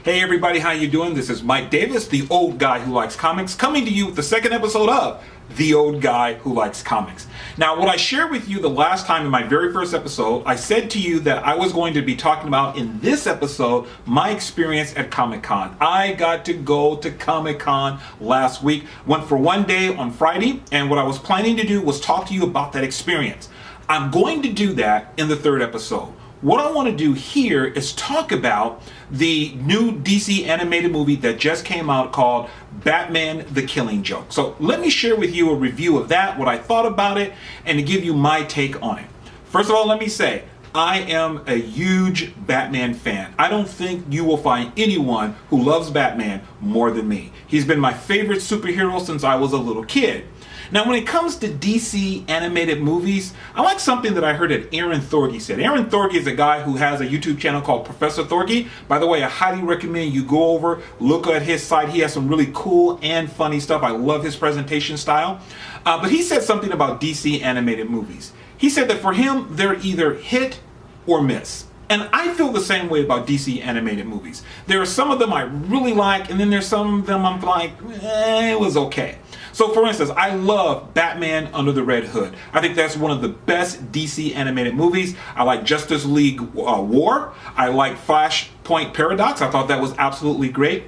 Hey everybody, how you doing? This is Mike Davis, the old guy who likes comics, coming to you with the second episode of The Old Guy Who Likes Comics. Now, what I shared with you the last time in my very first episode, I said to you that I was going to be talking about in this episode my experience at Comic-Con. I got to go to Comic-Con last week, went for one day on Friday, and what I was planning to do was talk to you about that experience. I'm going to do that in the third episode. What I want to do here is talk about the new DC animated movie that just came out called Batman the Killing Joke. So let me share with you a review of that, what I thought about it, and to give you my take on it. First of all, let me say, I am a huge Batman fan. I don't think you will find anyone who loves Batman more than me. He's been my favorite superhero since I was a little kid. Now, when it comes to DC animated movies, I like something that I heard that Aaron Thorgy said. Aaron Thorgy is a guy who has a YouTube channel called Professor Thorgy. By the way, I highly recommend you go over, look at his site. He has some really cool and funny stuff. I love his presentation style. But he said something about DC animated movies. He said that for him, they're either hit or miss. And I feel the same way about DC animated movies. There are some of them I really like, and then there's some of them I'm like, it was okay. So for instance, I love Batman Under the Red Hood. I think that's one of the best DC animated movies. I like Justice League War. I like Flashpoint Paradox. I thought that was absolutely great.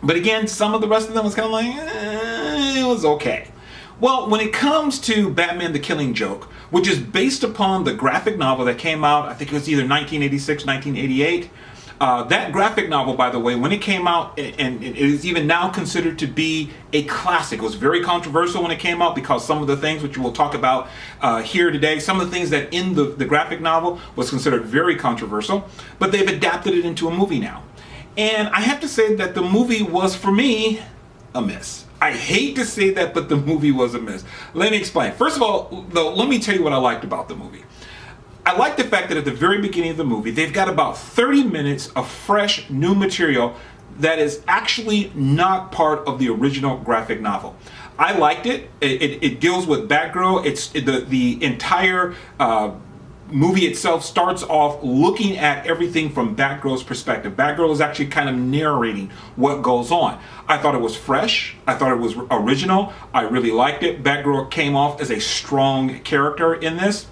But again, some of the rest of them was kind of like, it was okay. Well, when it comes to Batman the Killing Joke, which is based upon the graphic novel that came out, I think it was either 1986, 1988. That graphic novel, by the way, when it came out, and it is even now considered to be a classic. It was very controversial when it came out because some of the things which we'll talk about here today, some of the things that in the graphic novel was considered very controversial, but they've adapted it into a movie now. And I have to say that the movie was, for me, a miss. I hate to say that, but the movie was a miss. Let me explain. First of all, though, let me tell you what I liked about the movie. I like the fact that at the very beginning of the movie, they've got about 30 minutes of fresh, new material that is actually not part of the original graphic novel. I liked it. It deals with Batgirl. It's the entire movie itself starts off looking at everything from Batgirl's perspective. Batgirl is actually kind of narrating what goes on. I thought it was fresh. I thought it was original. I really liked it. Batgirl came off as a strong character in this.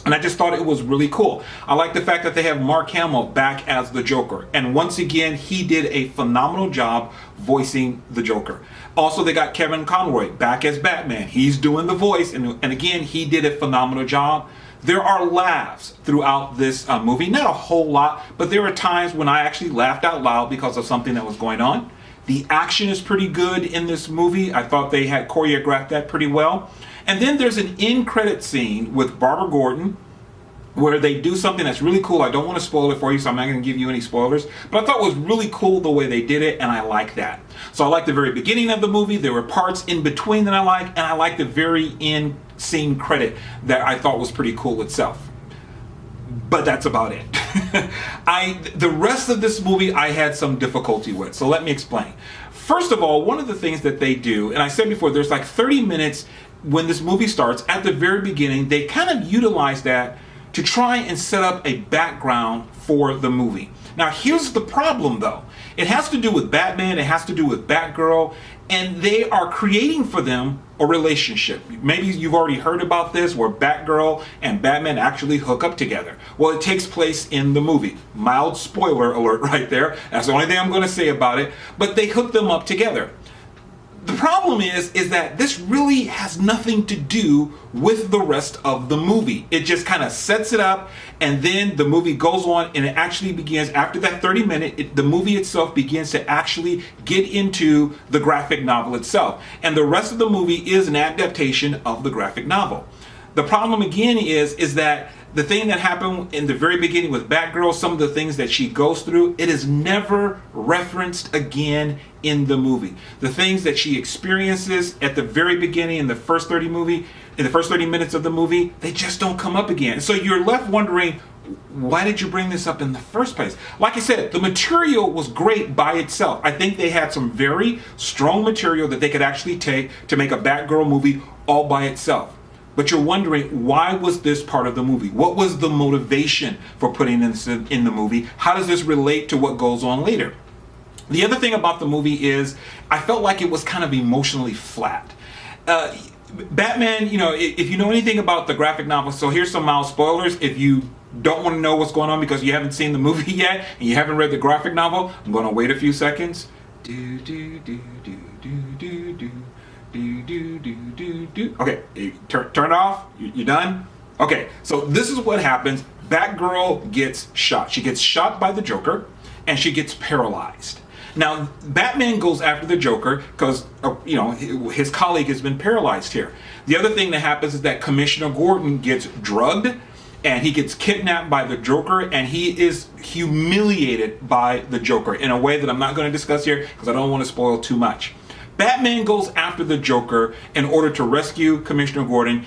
And I just thought it was really cool. I like the fact that they have Mark Hamill back as the Joker. And once again, he did a phenomenal job voicing the Joker. Also, they got Kevin Conroy back as Batman. He's doing the voice. And again, he did a phenomenal job. There are laughs throughout this movie. Not a whole lot, but there are times when I actually laughed out loud because of something that was going on. The action is pretty good in this movie. I thought they had choreographed that pretty well. And then there's an end credit scene with Barbara Gordon where they do something that's really cool. I don't want to spoil it for you, so I'm not going to give you any spoilers. But I thought it was really cool the way they did it, and I like that. So I like the very beginning of the movie. There were parts in between that I like, and I like the very end scene credit that I thought was pretty cool itself. But that's about it. The rest of this movie I had some difficulty with, so let me explain. First of all, one of the things that they do, and I said before, there's like 30 minutes when this movie starts. At the very beginning, they kind of utilize that to try and set up a background for the movie. Now, here's the problem, though. It has to do with Batman, it has to do with Batgirl, and they are creating for them a relationship. Maybe you've already heard about this, where Batgirl and Batman actually hook up together. Well, it takes place in the movie. Mild spoiler alert right there. That's the only thing I'm going to say about it. But they hook them up together. The problem is that this really has nothing to do with the rest of the movie. It just kind of sets it up, and then the movie goes on, and it actually begins, after that 30-minute, the movie itself begins to actually get into the graphic novel itself. And the rest of the movie is an adaptation of the graphic novel. The problem again is that the thing that happened in the very beginning with Batgirl, some of the things that she goes through, it is never referenced again in the movie. The things that she experiences at the very beginning in the first 30 minutes of the movie, they just don't come up again. So you're left wondering, why did you bring this up in the first place? Like I said, the material was great by itself. I think they had some very strong material that they could actually take to make a Batgirl movie all by itself. But you're wondering, why was this part of the movie? What was the motivation for putting this in the movie? How does this relate to what goes on later? The other thing about the movie is I felt like it was kind of emotionally flat. Batman, if you know anything about the graphic novel, so here's some mild spoilers. If you don't want to know what's going on because you haven't seen the movie yet and you haven't read the graphic novel, I'm going to wait a few seconds. Okay, turn it off. You done? Okay, so this is what happens. Batgirl gets shot. She gets shot by the Joker, and she gets paralyzed. Now, Batman goes after the Joker because, his colleague has been paralyzed here. The other thing that happens is that Commissioner Gordon gets drugged, and he gets kidnapped by the Joker, and he is humiliated by the Joker in a way that I'm not going to discuss here because I don't want to spoil too much. Batman goes after the Joker in order to rescue Commissioner Gordon,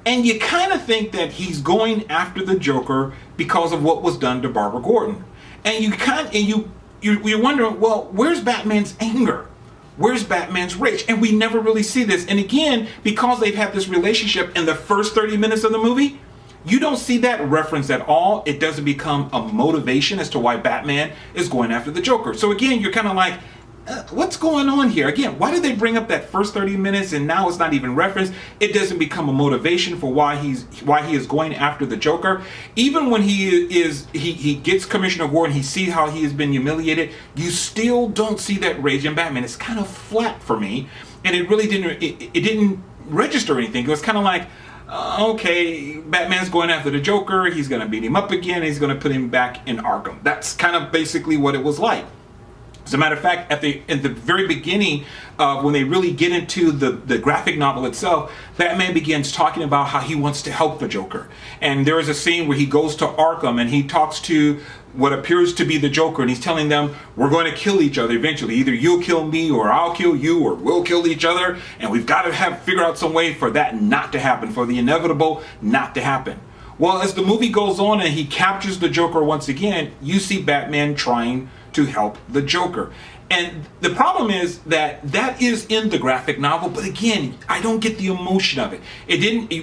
and you kind of think that he's going after the Joker because of what was done to Barbara Gordon. And you're wondering, well, where's Batman's anger? Where's Batman's rage? And we never really see this. And again, because they've had this relationship in the first 30 minutes of the movie, you don't see that reference at all. It doesn't become a motivation as to why Batman is going after the Joker. So again, you're kind of like, what's going on here? Again, why did they bring up that first 30 minutes and now it's not even referenced? It doesn't become a motivation for why he is going after the Joker. Even when he gets Commissioner Gordon, he sees how he has been humiliated, you still don't see that rage in Batman. It's kind of flat for me, and it really didn't register anything. It was kind of like, okay, Batman's going after the Joker, he's going to beat him up again, he's going to put him back in Arkham. That's kind of basically what it was like. As a matter of fact, at the very beginning, when they really get into the graphic novel itself, Batman begins talking about how he wants to help the Joker. And there is a scene where he goes to Arkham and he talks to what appears to be the Joker, and he's telling them, we're going to kill each other eventually. Either you'll kill me, or I'll kill you, or we'll kill each other, and we've got to figure out some way for that not to happen, for the inevitable not to happen. Well, as the movie goes on and he captures the Joker once again, you see Batman trying to help the Joker. And the problem is that is in the graphic novel, but again, I don't get the emotion of it.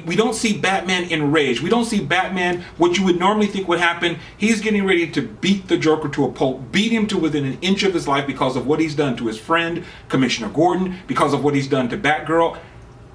We don't see Batman enraged. We don't see Batman, what you would normally think would happen. He's getting ready to beat the Joker to a pulp, beat him to within an inch of his life because of what he's done to his friend, Commissioner Gordon, because of what he's done to Batgirl,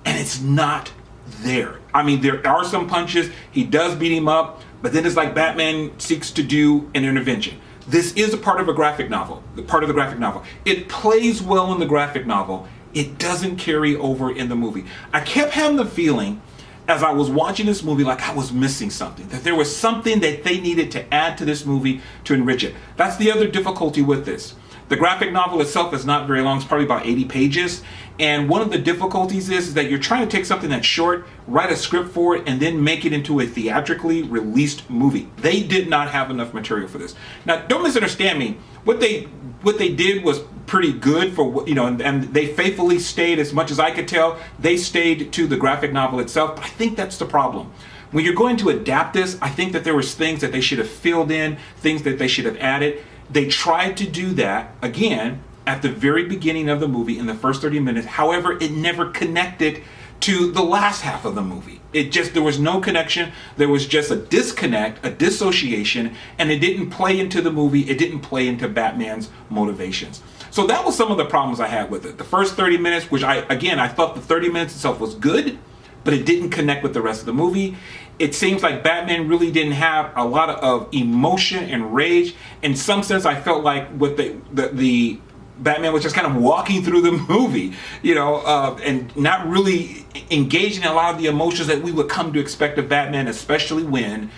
and it's not there. I mean, there are some punches, he does beat him up, but then it's like Batman seeks to do an intervention. This is a part of a graphic novel, part of the graphic novel. It plays well in the graphic novel. It doesn't carry over in the movie. I kept having the feeling as I was watching this movie like I was missing something, that there was something that they needed to add to this movie to enrich it. That's the other difficulty with this. The graphic novel itself is not very long. It's probably about 80 pages. And one of the difficulties is that you're trying to take something that's short, write a script for it, and then make it into a theatrically released movie. They did not have enough material for this. Now, don't misunderstand me. What they did was pretty good for, and they faithfully stayed, as much as I could tell, they stayed to the graphic novel itself. But I think that's the problem. When you're going to adapt this, I think that there was things that they should have filled in, things that they should have added. They tried to do that, again, at the very beginning of the movie in the first 30 minutes. However, it never connected to the last half of the movie. There was no connection. There was just a disconnect, a dissociation, and it didn't play into the movie. It didn't play into Batman's motivations. So that was some of the problems I had with it. The first 30 minutes, which I thought the 30 minutes itself was good, but it didn't connect with the rest of the movie. It seems like Batman really didn't have a lot of emotion and rage. In some sense, I felt like what the Batman was just kind of walking through the movie, and not really engaging in a lot of the emotions that we would come to expect of Batman, especially when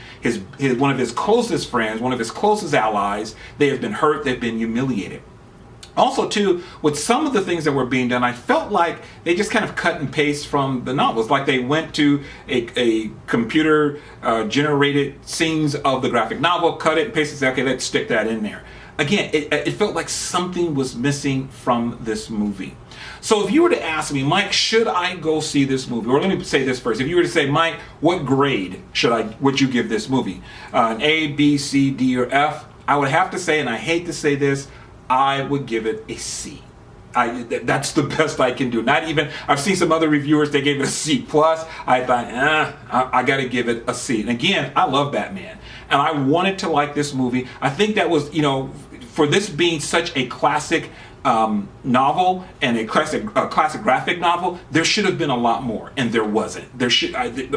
one of his closest friends, one of his closest allies, they have been hurt, they've been humiliated. Also, too, with some of the things that were being done, I felt like they just kind of cut and paste from the novels. Like they went to a computer generated scenes of the graphic novel, cut it and paste it, and say, okay, let's stick that in there. Again, it felt like something was missing from this movie. So if you were to ask me, Mike, should I go see this movie? Or let me say this first. If you were to say, Mike, what grade would you give this movie? An A, B, C, D, or F? I would have to say, and I hate to say this, I would give it a C. That's the best I can do. Not even, I've seen some other reviewers, they gave it a C+. I thought, I got to give it a C. And again, I love Batman. And I wanted to like this movie. I think that was, for this being such a classic novel and a classic graphic novel, there should have been a lot more, and there wasn't.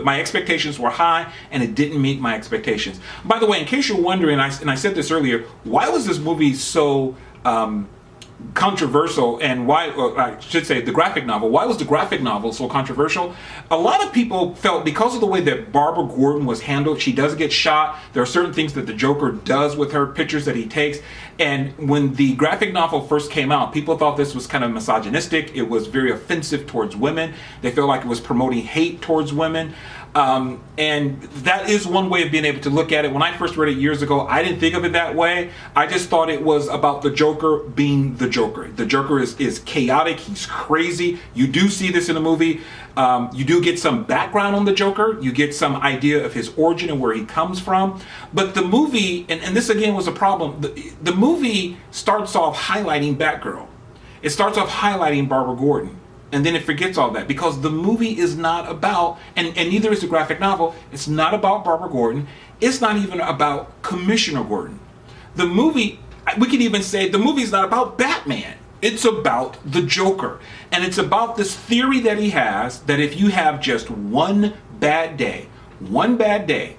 My expectations were high, and it didn't meet my expectations. By the way, in case you're wondering, and I said this earlier, why was this movie so controversial, and why, or I should say the graphic novel, why was the graphic novel so controversial? A lot of people felt because of the way that Barbara Gordon was handled, she does get shot, there are certain things that the Joker does with her, pictures that he takes, and when the graphic novel first came out, people thought this was kind of misogynistic, it was very offensive towards women, they felt like it was promoting hate towards women. And that is one way of being able to look at it. When I first read it years ago, I didn't think of it that way. I just thought it was about the Joker being the Joker. The Joker is chaotic. He's crazy. You do see this in the movie. You do get some background on the Joker. You get some idea of his origin and where he comes from. But the movie, and this again was a problem, the movie starts off highlighting Batgirl. It starts off highlighting Barbara Gordon. And then it forgets all that because the movie is not about, and neither is the graphic novel, it's not about Barbara Gordon. It's not even about Commissioner Gordon. The movie, we could even say the movie is not about Batman. It's about the Joker. And it's about this theory that he has that if you have just one bad day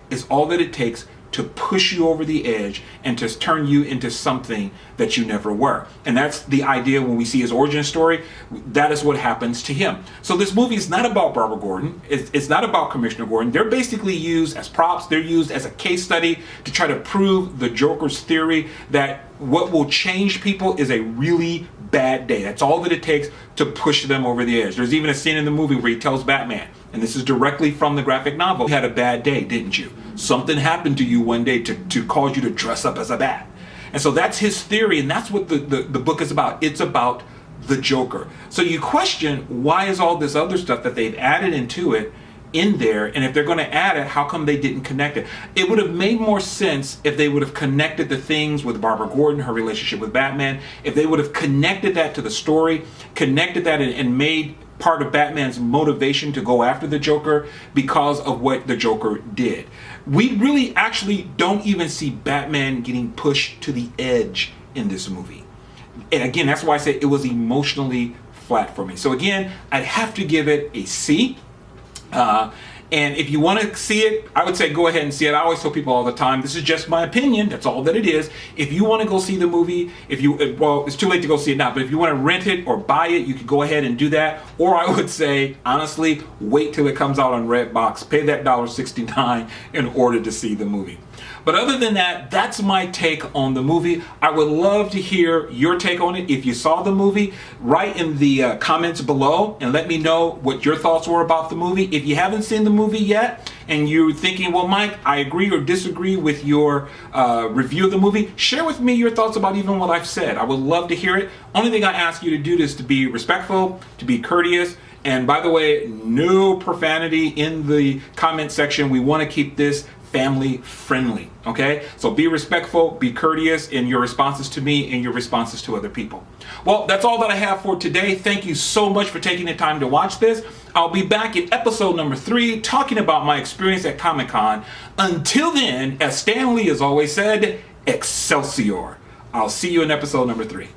is all that it takes to push you over the edge and to turn you into something that you never were. And that's the idea when we see his origin story. That is what happens to him. So this movie is not about Barbara Gordon. It's not about Commissioner Gordon. They're basically used as props. They're used as a case study to try to prove the Joker's theory that what will change people is a really bad day. That's all that it takes to push them over the edge. There's even a scene in the movie where he tells Batman, and this is directly from the graphic novel, you had a bad day, didn't you? Something happened to you one day to cause you to dress up as a bat. And so that's his theory, and that's what the book is about. It's about the Joker. So you question, why is all this other stuff that they've added into it in there, and if they're going to add it, how come they didn't connect it? It would have made more sense if they would have connected the things with Barbara Gordon, her relationship with Batman, if they would have connected that to the story, connected that and made part of Batman's motivation to go after the Joker because of what the Joker did. We really actually don't even see Batman getting pushed to the edge in this movie. And again, that's why I say it was emotionally flat for me. So again, I'd have to give it a C. And if you want to see it, I would say go ahead and see it. I always tell people all the time, this is just my opinion. That's all that it is. If you want to go see the movie, well, it's too late to go see it now, but if you want to rent it or buy it, you can go ahead and do that. Or I would say, honestly, wait till it comes out on Redbox. Pay that $1.69 in order to see the movie. But other than that, that's my take on the movie. I would love to hear your take on it. If you saw the movie, write in the comments below and let me know what your thoughts were about the movie. If you haven't seen the movie yet and you're thinking, well, Mike, I agree or disagree with your review of the movie, share with me your thoughts about even what I've said. I would love to hear it. Only thing I ask you to do is to be respectful, to be courteous. And by the way, no profanity in the comment section. We want to keep this family friendly, okay? So be respectful, be courteous in your responses to me and your responses to other people. Well, that's all that I have for today. Thank you so much for taking the time to watch this. I'll be back in episode number 3 talking about my experience at Comic-Con. Until then, as Stan Lee has always said, Excelsior. I'll see you in episode number 3.